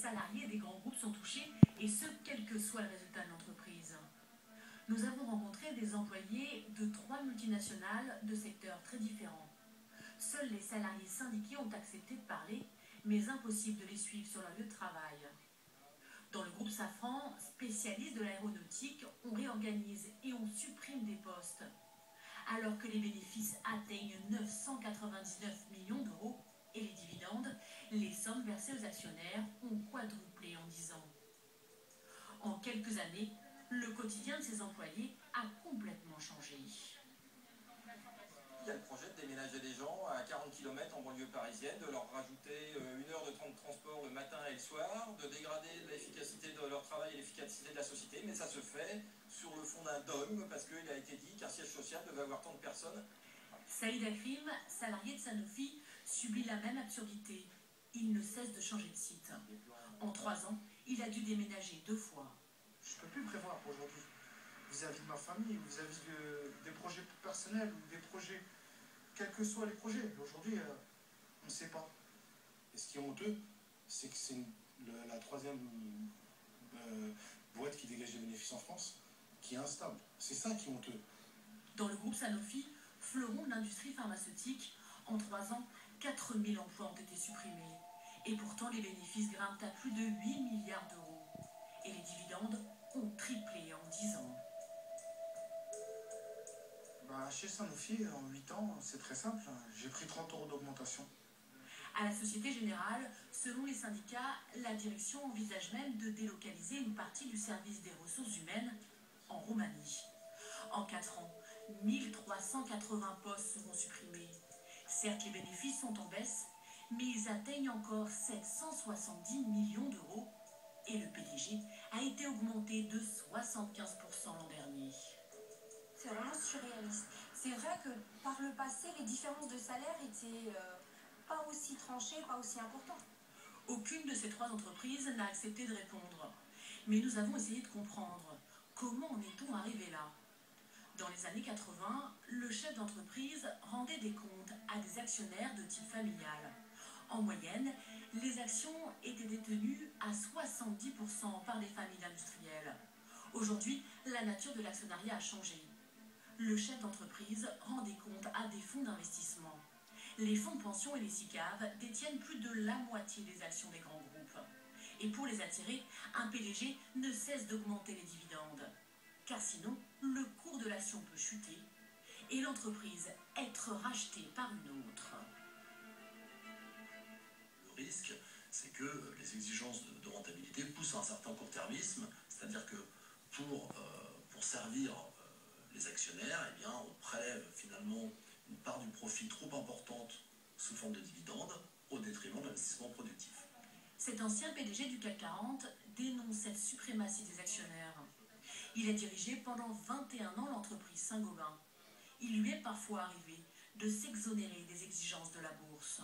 salariés des grands groupes sont touchés, et ce, quel que soit le résultat de l'entreprise. Nous avons rencontré des employés de 3 multinationales de secteurs très différents. Seuls les salariés syndiqués ont accepté de parler, mais impossible de les suivre sur leur lieu de travail. Dans le groupe Safran, spécialiste de l'aéronautique, on réorganise et on supprime des postes. Alors que les bénéfices atteignent 999 millions d'euros et les dividendes, les sommes versées aux actionnaires ont quadruplé en 10 ans. En quelques années, le quotidien de ces employés a complètement changé. Il y a le projet de déménager des gens à 40 km en banlieue parisienne, de leur rajouter 1 heure de temps de transport le matin et le soir, de dégrader l'efficacité de leur travail et l'efficacité de la société, mais ça se fait sur le fond d'un dogme parce qu'il a été dit qu'un siège social devait avoir tant de personnes. Saïd Akrim, salarié de Sanofi, subit la même absurdité. Il ne cesse de changer de site. En 3 ans, il a dû déménager 2 fois. Je ne peux plus prévoir aujourd'hui, vis-à-vis de ma famille, vis-à-vis des projets personnels ou des projets, quels que soient les projets. Aujourd'hui, on ne sait pas. Et ce qui est honteux, c'est que c'est la troisième boîte qui dégage des bénéfices en France, qui est instable. C'est ça qui est honteux. Dans le groupe Sanofi, fleuron de l'industrie pharmaceutique, en 3 ans, 4000 emplois ont été supprimés. Et pourtant, les bénéfices grimpent à plus de 8 milliards d'euros. Et les dividendes ont triplé en 10 ans. Chez Sanofi, en 8 ans, c'est très simple. J'ai pris 30 euros d'augmentation. À la Société Générale, selon les syndicats, la direction envisage même de délocaliser une partie du service des ressources humaines en Roumanie. En 4 ans, 1380 postes seront supprimés. Certes, les bénéfices sont en baisse, mais ils atteignent encore 770 millions d'euros et le PDG a été augmenté de 75% l'an dernier. C'est vraiment surréaliste. C'est vrai que par le passé, les différences de salaire étaient pas aussi tranchées, pas aussi importantes. Aucune de ces 3 entreprises n'a accepté de répondre. Mais nous avons essayé de comprendre comment en est-on arrivé là. Dans les années 80, le chef d'entreprise rendait des comptes à des actionnaires de type familial. En moyenne, les actions étaient détenues à 70% par des familles industrielles. Aujourd'hui, la nature de l'actionnariat a changé. Le chef d'entreprise rend des comptes à des fonds d'investissement. Les fonds de pension et les SICAV détiennent plus de la moitié des actions des grands groupes. Et pour les attirer, un PDG ne cesse d'augmenter les dividendes. Car sinon, le cours de l'action peut chuter et l'entreprise être rachetée par une autre. Le risque, c'est que les exigences de rentabilité poussent à un certain court-termisme, c'est-à-dire que pour servir les actionnaires, eh bien, on prélève finalement une part du profit trop importante sous forme de dividendes au détriment de l'investissement productif. Cet ancien PDG du CAC 40 dénonce cette suprématie des actionnaires. Il a dirigé pendant 21 ans l'entreprise Saint-Gobain. Il lui est parfois arrivé de s'exonérer des exigences de la bourse.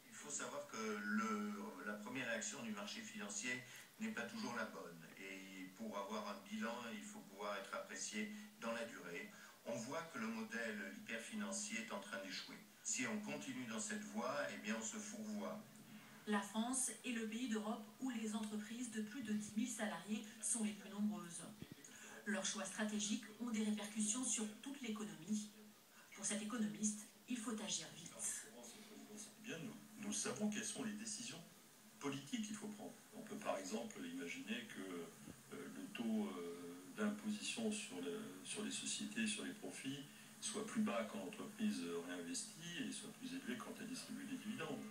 Il faut savoir que la première réaction du marché financier n'est pas toujours la bonne. Et pour avoir un bilan, il faut pouvoir être apprécié dans la durée. On voit que le modèle hyper-financier est en train d'échouer. Si on continue dans cette voie, eh bien on se fourvoie. La France est le pays d'Europe où les entreprises de plus de 10 000 salariés sont les plus nombreuses. Leurs choix stratégiques ont des répercussions sur toute l'économie. Pour cet économiste, il faut agir vite. Bien, nous savons quelles sont les décisions politiques qu'il faut prendre. On peut par exemple imaginer que le taux d'imposition sur les sociétés, sur les profits, soit plus bas quand l'entreprise réinvestit et soit plus élevé quand elle distribue des dividendes.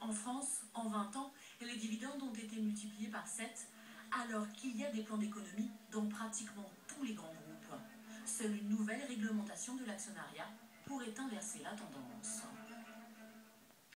En France, en 20 ans, les dividendes ont été multipliés par 7, alors qu'il y a des plans d'économie dans pratiquement tous les grands groupes. Seule une nouvelle réglementation de l'actionnariat pourrait inverser la tendance.